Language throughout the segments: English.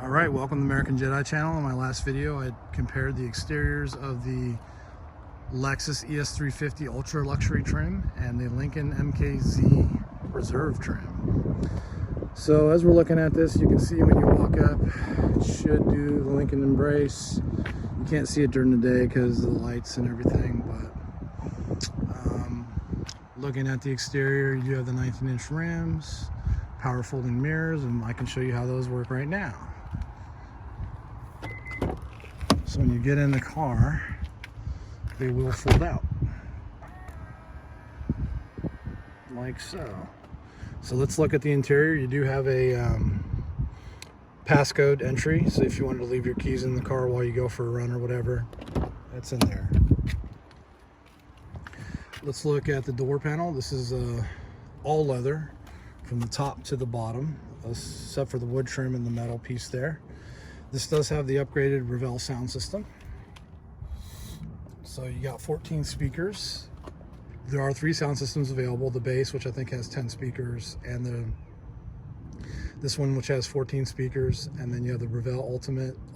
Alright, welcome to the American Jedi channel. In my last video, I compared the exteriors of the Lexus ES350 Ultra Luxury trim and the Lincoln MKZ Reserve trim. So as we're looking at this, you can see when you walk up, it should do the Lincoln embrace. You can't see it during the day because of the lights and everything, but looking at the exterior, you do have the 19-inch rims, power folding mirrors, and I can show you how those work right now. So when you get in the car, they will fold out like so. So let's look at the interior. You do have a passcode entry, so if you wanted to leave your keys in the car while you go for a run or whatever, that's in there. Let's look at the door panel. This is all leather from the top to the bottom, except for the wood trim and the metal piece there. This does have the upgraded Revel sound system. So you got 14 speakers. There are 3 sound systems available. The bass, which I think has 10 speakers, and this one, which has 14 speakers, and then you have the Revel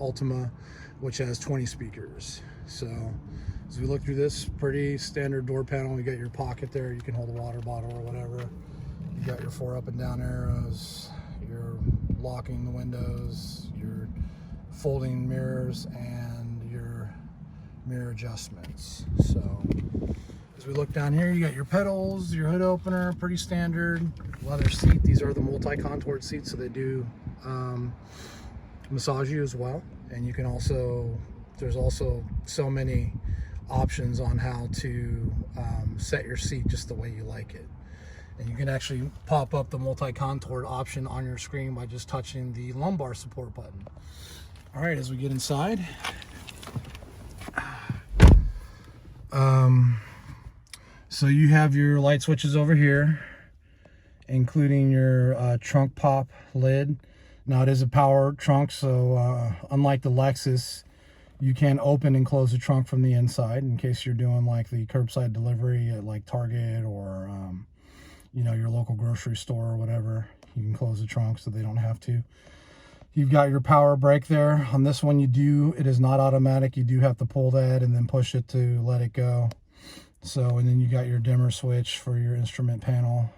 Ultima, which has 20 speakers. So as we look through this, pretty standard door panel. You got your pocket there. You can hold a water bottle or whatever. You got your 4 up and down arrows. You're locking the windows. Your folding mirrors and your mirror adjustments. So as we look down here, you got your pedals, your hood opener, pretty standard leather seat. These are the multi-contoured seats, so they do massage you as well. And you can also, there's also so many options on how to set your seat just the way you like it. And you can actually pop up the multi-contoured option on your screen by just touching the lumbar support button. All right, as we get inside, so you have your light switches over here, including your trunk pop lid. Now it is a power trunk, so unlike the Lexus, you can open and close the trunk from the inside in case you're doing like the curbside delivery at like Target or you know, your local grocery store or whatever. You can close the trunk so they don't have to. You've got your power brake there. On this one, it is not automatic. You do have to pull that and then push it to let it go. So, and then you got your dimmer switch for your instrument panel.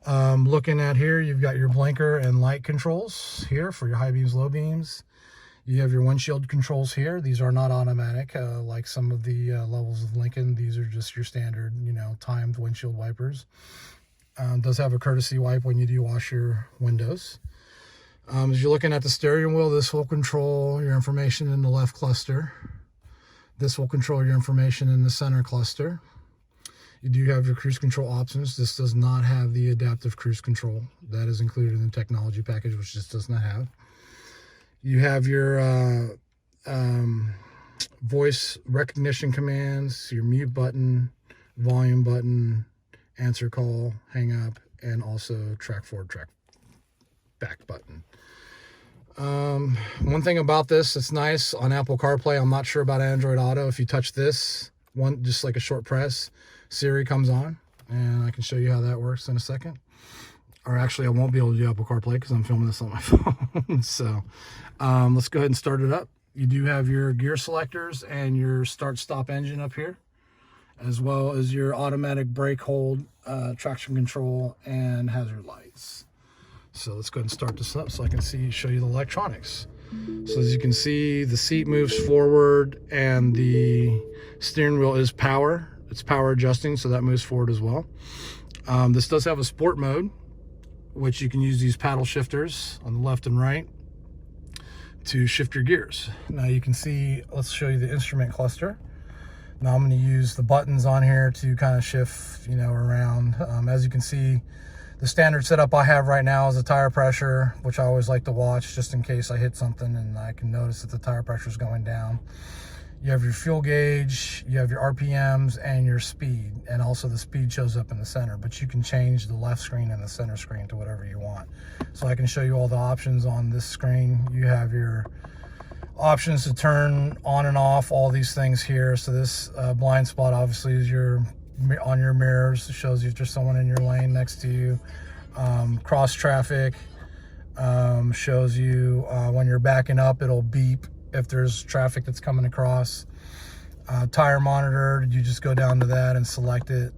Looking at here, you've got your blinker and light controls here for your high beams, low beams. You have your windshield controls here. These are not automatic, like some of the levels of Lincoln. These are just your standard, you know, timed windshield wipers. Does have a courtesy wipe when you do wash your windows. As you're looking at the steering wheel, this will control your information in the left cluster. This will control your information in the center cluster. You do have your cruise control options. This does not have the adaptive cruise control. That is included in the technology package, which this does not have. You have your voice recognition commands, your mute button, volume button, answer call, hang up, and also track forward, track back button. One thing about this that's nice on Apple CarPlay, I'm not sure about Android Auto. If you touch this one, just like a short press, Siri comes on, and I can show you how that works in a second. Or actually, I won't be able to do Apple CarPlay because I'm filming this on my phone. So let's go ahead and start it up. You do have your gear selectors and your start-stop engine up here, as well as your automatic brake hold, traction control, and hazard lights. So let's go ahead and start this up so I can show you the electronics. So as you can see, the seat moves forward and the steering wheel is power. It's power adjusting, so that moves forward as well. This does have a sport mode, which you can use these paddle shifters on the left and right to shift your gears. Now you can see, let's show you the instrument cluster. Now I'm going to use the buttons on here to kind of shift, you know, around. As you can see, the standard setup I have right now is a tire pressure, which I always like to watch just in case I hit something and I can notice that the tire pressure is going down. You have your fuel gauge, you have your RPMs, and your speed, and also the speed shows up in the center, but you can change the left screen and the center screen to whatever you want. So I can show you all the options on this screen. You have your options to turn on and off all these things here. So this blind spot obviously is on your mirrors. It shows you if there's someone in your lane next to you. Cross traffic, Shows you when you're backing up, it'll beep if there's traffic that's coming across. Tire monitor, you just go down to that and select it.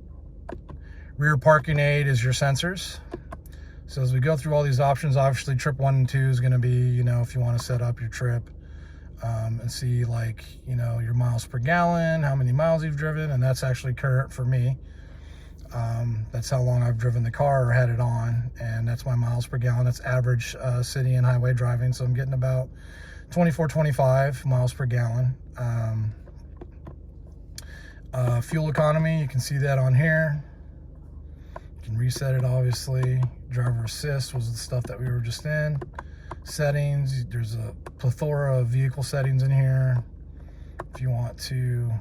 Rear parking aid is your sensors. So as we go through all these options, obviously trip 1 and 2 is going to be, you know, if you want to set up your trip and see, like, you know, your miles per gallon, how many miles you've driven, and that's actually current for me. That's how long I've driven the car or had it on, and that's my miles per gallon. That's average city and highway driving, so I'm getting about 24, 25 miles per gallon. Fuel economy, you can see that on here. You can reset it, obviously. Driver assist was the stuff that we were just in. Settings, there's a plethora of vehicle settings in here if you want to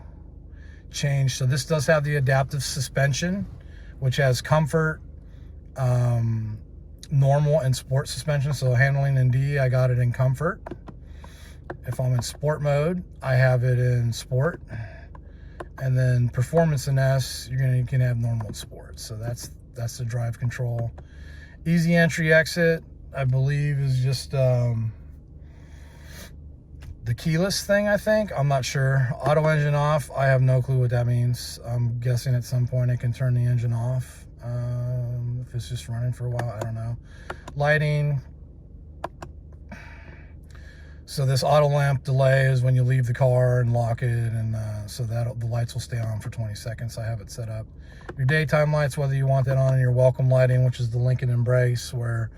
change. So this does have the adaptive suspension, which has comfort, normal, and sport suspension. So handling in D, I got it in comfort. If I'm in sport mode, I have it in sport. And then performance in S, you can have normal and sport. So that's the drive control. Easy entry exit, I believe, is just the keyless thing, I think. I'm not sure. Auto engine off, I have no clue what that means. I'm guessing at some point I can turn the engine off. If it's just running for a while, I don't know. Lighting. So this auto lamp delay is when you leave the car and lock it, and so that the lights will stay on for 20 seconds. I have it set up. Your daytime lights, whether you want that on, and your welcome lighting, which is the Lincoln Embrace, where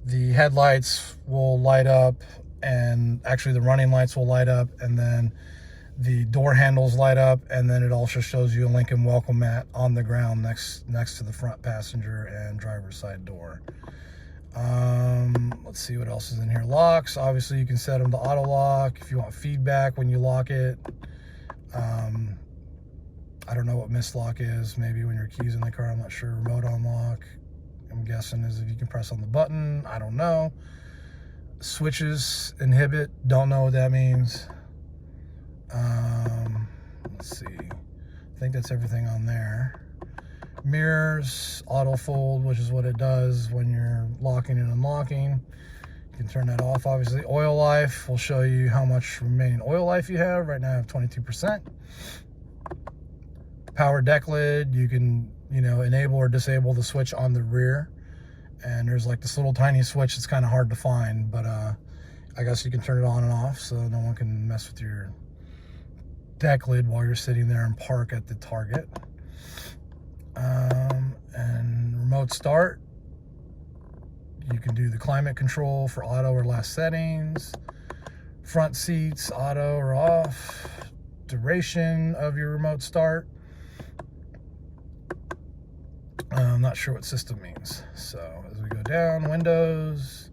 the headlights will light up, and actually the running lights will light up, and then the door handles light up, and then it also shows you a Lincoln welcome mat on the ground next to the front passenger and driver's side door. Let's see what else is in here. Locks, obviously you can set them to auto lock if you want feedback when you lock it. I don't know what mislock is, maybe when your key's in the car, I'm not sure. Remote unlock, I'm guessing is if you can press on the button, I don't know. Switches, inhibit, don't know what that means. Let's see, I think that's everything on there. Mirrors, auto fold, which is what it does when you're locking and unlocking. You can turn that off, obviously. Oil life will show you how much remaining oil life you have. Right now I have 22%. Power deck lid, you can, you know, enable or disable the switch on the rear. And there's like this little tiny switch that's kind of hard to find, but I guess you can turn it on and off so no one can mess with your deck lid while you're sitting there and park at the target. And remote start, you can do the climate control for auto or last settings. Front seats, auto or off. Duration of your remote start. I'm not sure what system means. So as we go down, windows,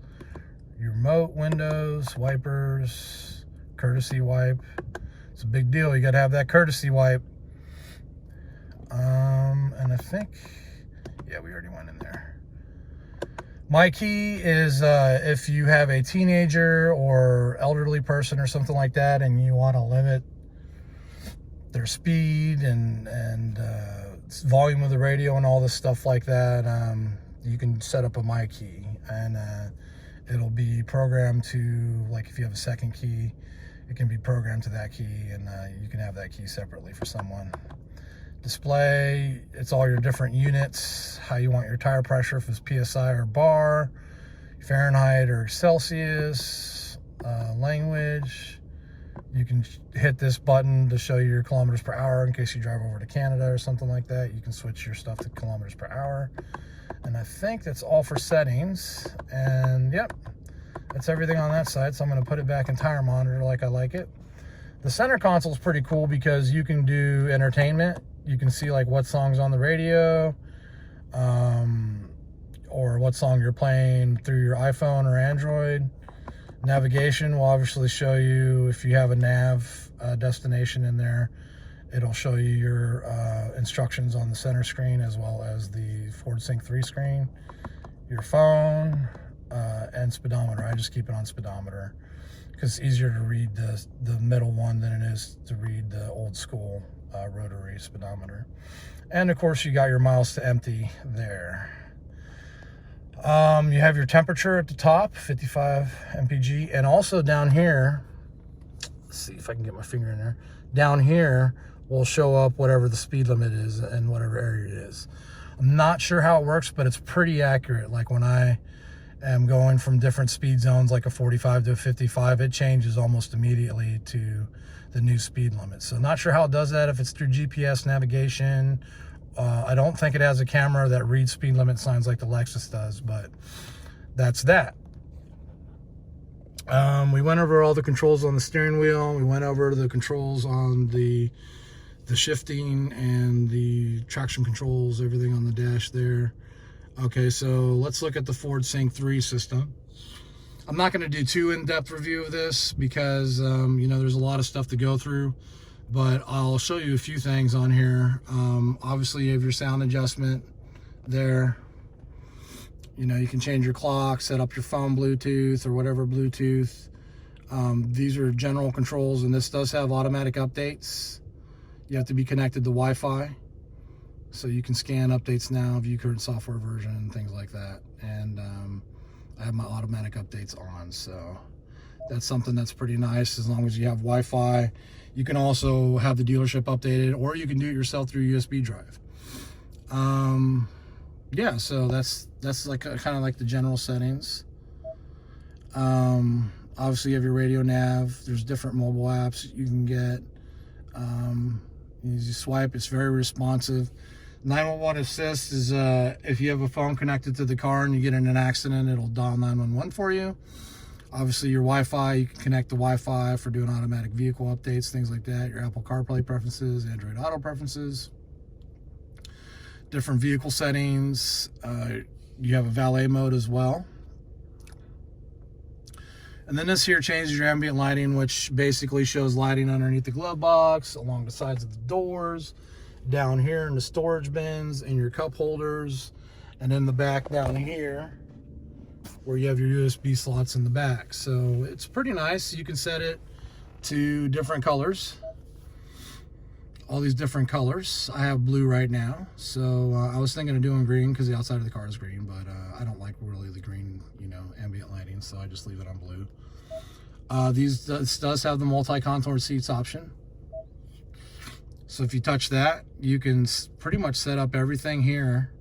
your remote windows, wipers, courtesy wipe. It's a big deal. You got to have that courtesy wipe. And I think, yeah, we already went in there. My key is if you have a teenager or elderly person or something like that and you want to limit their speed and volume of the radio and all this stuff like that, you can set up a my key, and it'll be programmed to, like, if you have a second key, it can be programmed to that key, and you can have that key separately for someone. Display, it's all your different units, how you want your tire pressure, if it's PSI or bar, Fahrenheit or Celsius, language. You can hit this button to show you your kilometers per hour in case you drive over to Canada or something like that. You can switch your stuff to kilometers per hour. And I think that's all for settings. And yep, that's everything on that side. So I'm going to put it back in tire monitor like I like it. The center console is pretty cool because you can do entertainment. You can see like what song's on the radio, or what song you're playing through your iPhone or Android. Navigation will obviously show you if you have a nav destination in there. It'll show you your instructions on the center screen as well as the Ford Sync 3 screen. Your phone and speedometer. I just keep it on speedometer because it's easier to read the middle one than it is to read the old school rotary speedometer. And of course you got your miles to empty there. You have your temperature at the top, 55 mpg, and also down here, let's see if I can get my finger in there. Down here will show up whatever the speed limit is and whatever area it is. I'm not sure how it works, but it's pretty accurate. Like when I am going from different speed zones, like a 45 to a 55, it changes almost immediately to the new speed limit. So not sure how it does that, if it's through GPS navigation. I don't think it has a camera that reads speed limit signs like the Lexus does, but that's that. We went over all the controls on the steering wheel. We went over the controls on the shifting and the traction controls, everything on the dash there. Okay, so let's look at the Ford Sync 3 system. I'm not going to do too in-depth review of this because, you know, there's a lot of stuff to go through, but I'll show you a few things on here. Obviously, you have your sound adjustment there. You know, you can change your clock, set up your phone Bluetooth or whatever Bluetooth. These are general controls, and this does have automatic updates. You have to be connected to Wi-Fi, so you can scan updates now, view current software version, and things like that. And I have my automatic updates on, so that's something that's pretty nice as long as you have Wi-Fi. You can also have the dealership updated, or you can do it yourself through USB drive. Yeah, so that's like kind of like the general settings. Obviously you have your radio nav. There's different mobile apps you can get. You swipe, it's very responsive. 911 assist is if you have a phone connected to the car and you get in an accident, it'll dial 911 for you. Obviously your Wi-Fi, you can connect to Wi-Fi for doing automatic vehicle updates, things like that. Your Apple CarPlay preferences, Android Auto preferences, different vehicle settings. You have a valet mode as well. And then this here changes your ambient lighting, which basically shows lighting underneath the glove box, along the sides of the doors, down here in the storage bins, and your cup holders, and in the back down here, where you have your USB slots in the back. So it's pretty nice. You can set it to different colors. All these different colors. I have blue right now, so I was thinking of doing green because the outside of the car is green, but I don't like really the green, you know, ambient lighting, so I just leave it on blue. This does have the multi-contour seats option, so if you touch that, you can pretty much set up everything here.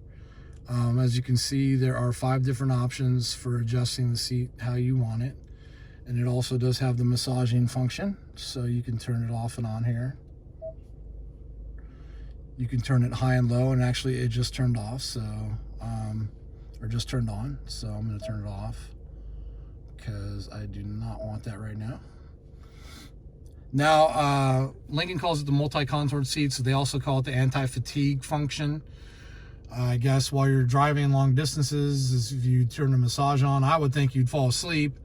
As you can see, there are 5 different options for adjusting the seat how you want it, and it also does have the massaging function, so you can turn it off and on here. You can turn it high and low, and actually it just turned off, so or just turned on, so I'm going to turn it off because I do not want that right now. Now Lincoln calls it the multi-contoured seats. They also call it the anti-fatigue function. I guess while you're driving long distances, if you turn the massage on, I would think you'd fall asleep,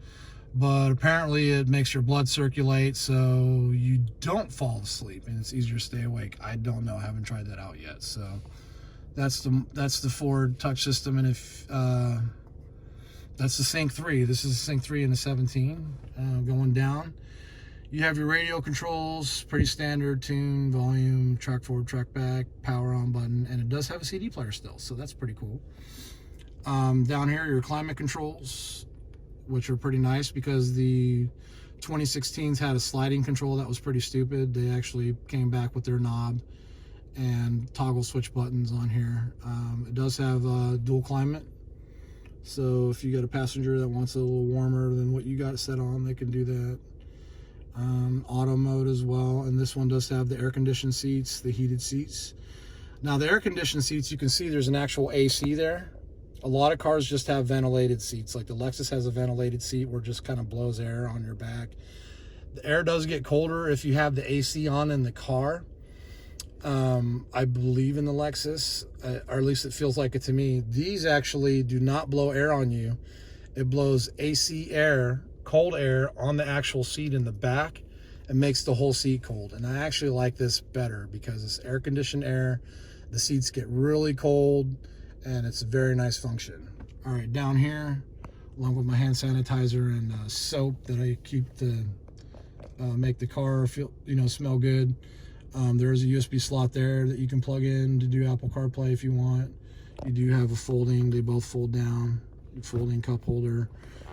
but apparently it makes your blood circulate so you don't fall asleep and it's easier to stay awake. I don't know, I haven't tried that out yet. So that's the Ford touch system. And if that's the Sync 3. This is the Sync 3 in the 17. Going down, you have your radio controls, pretty standard: tune, volume, track forward, track back, power on button, and it does have a CD player still, so that's pretty cool. Down here, your climate controls, which are pretty nice because the 2016s had a sliding control that was pretty stupid. They actually came back with their knob and toggle switch buttons on here. It does have dual climate, so if you got a passenger that wants it a little warmer than what you got set on, they can do that. Auto mode as well, and this one does have the air conditioned seats, the heated seats. Now the air conditioned seats, you can see there's an actual AC there. A lot of cars just have ventilated seats, like the Lexus has a ventilated seat where it just kind of blows air on your back. The air does get colder if you have the AC on in the car. I believe in the Lexus, or at least it feels like it to me. These actually do not blow air on you. It blows AC air, cold air, on the actual seat in the back and makes the whole seat cold. And I actually like this better because it's air conditioned air. The seats get really cold and it's a very nice function. All right, down here, along with my hand sanitizer and soap that I keep to make the car feel, smell good. There is a USB slot there that you can plug in to do Apple CarPlay if you want. You do have a folding, they both fold down. folding cup holder.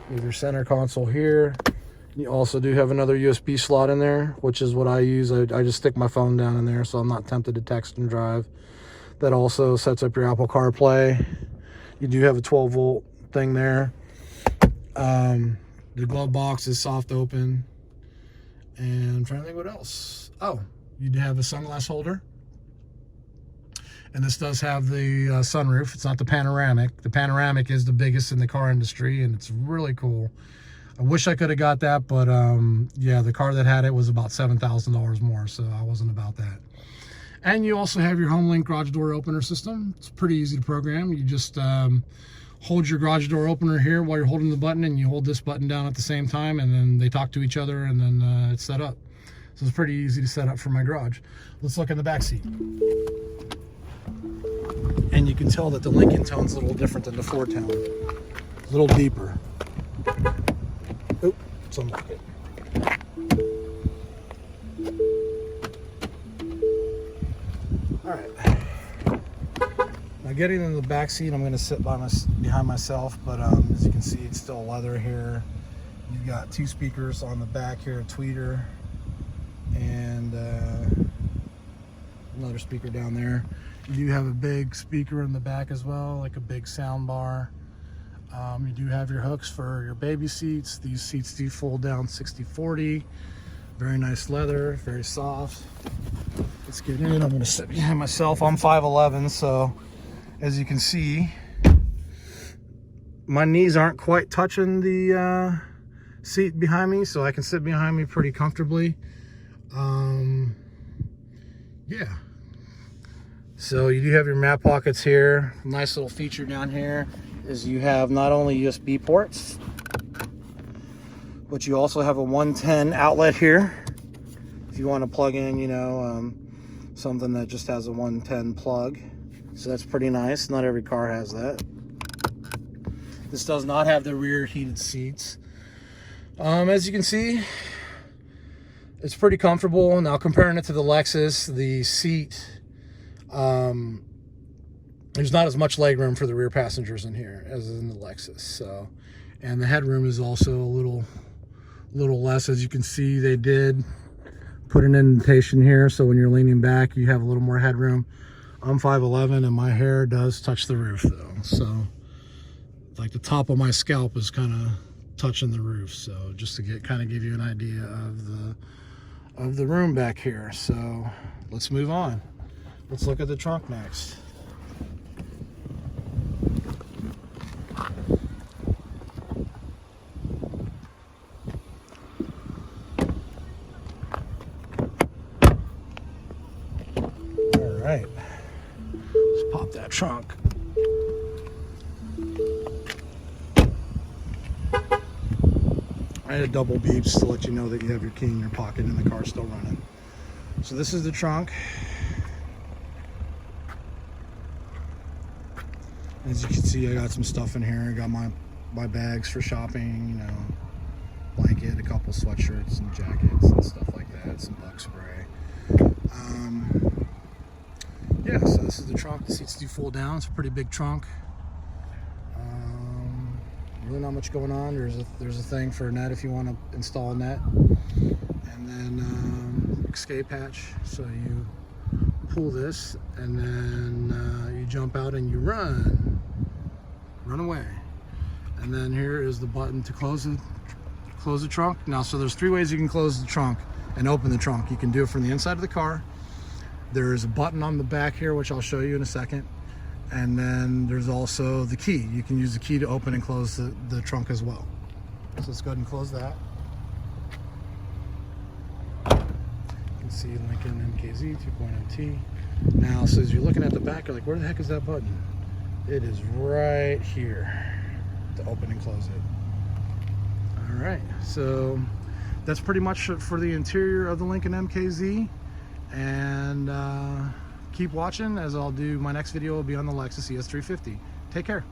You have your center console here. You also do have another USB slot in there, which is what I use. I just stick my phone down in there so I'm not tempted to text and drive. That also sets up your Apple CarPlay. You do have a 12-volt thing there. The glove box is soft open. And I'm trying to think what else. Oh, you do have a sunglass holder. And this does have the sunroof. It's not the panoramic. The panoramic is the biggest in the car industry, and it's really cool. I wish I could have got that, but yeah, the car that had it was about $7,000 more, so I wasn't about that. And you also have your HomeLink garage door opener system. It's pretty easy to program. You just hold your garage door opener here while you're holding the button, and you hold this button down at the same time, and then they talk to each other, and then it's set up. So it's pretty easy to set up for my garage. Let's look in the back seat. And you can tell that the Lincoln tone's a little different than the Ford tone. A little deeper. Oop, it's unlock it. Alright. Now getting in the back seat, I'm going to sit behind myself, but as you can see, it's still leather here. You've got 2 speakers on the back here, a tweeter, and another speaker down there. You do have a big speaker in the back as well, like a big sound bar. You do have your hooks for your baby seats. These seats do fold down 60/40. Very nice leather, very soft. Let's get in. I'm going to sit behind myself. I'm 5'11", so as you can see, my knees aren't quite touching the seat behind me, so I can sit behind me pretty comfortably. Yeah. So you do have your map pockets here. Nice little feature down here is you have not only USB ports, but you also have a 110 outlet here. If you want to plug in, you know, something that just has a 110 plug. So that's pretty nice. Not every car has that. This does not have the rear heated seats. As you can see, it's pretty comfortable. Now comparing it to the Lexus, the seat, there's not as much leg room for the rear passengers in here as in the Lexus. So, and the headroom is also a little less. As you can see, they did put an indentation here, so when you're leaning back, you have a little more headroom. I'm 5'11", and my hair does touch the roof though, so like the top of my scalp is kind of touching the roof. So just to kind of give you an idea of the room back here. So let's move on. Let's look at the trunk next. All right, let's pop that trunk. I had a double beeps to let you know that you have your key in your pocket and the car's still running. So this is the trunk. As you can see, I got some stuff in here. I got my bags for shopping, you know, blanket, a couple sweatshirts and jackets and stuff like that, some bug spray. Yeah, so this is the trunk. The seats do fold down. It's a pretty big trunk. Really not much going on. There's a thing for a net if you want to install a net, and then escape hatch. So you pull this, and then you jump out and you run away. And then here is the button to close the trunk. Now, so there's 3 ways you can close the trunk and open the trunk. You can do it from the inside of the car. There's a button on the back here, which I'll show you in a second. And then there's also the key. You can use the key to open and close the trunk as well. So let's go ahead and close that. You can see Lincoln MKZ 2.0T. Now, so as you're looking at the back, you're like, where the heck is that button? It is right here to open and close it. All right, so that's pretty much for the interior of the Lincoln MKZ. And keep watching, as I'll do my next video will be on the Lexus ES350. Take care.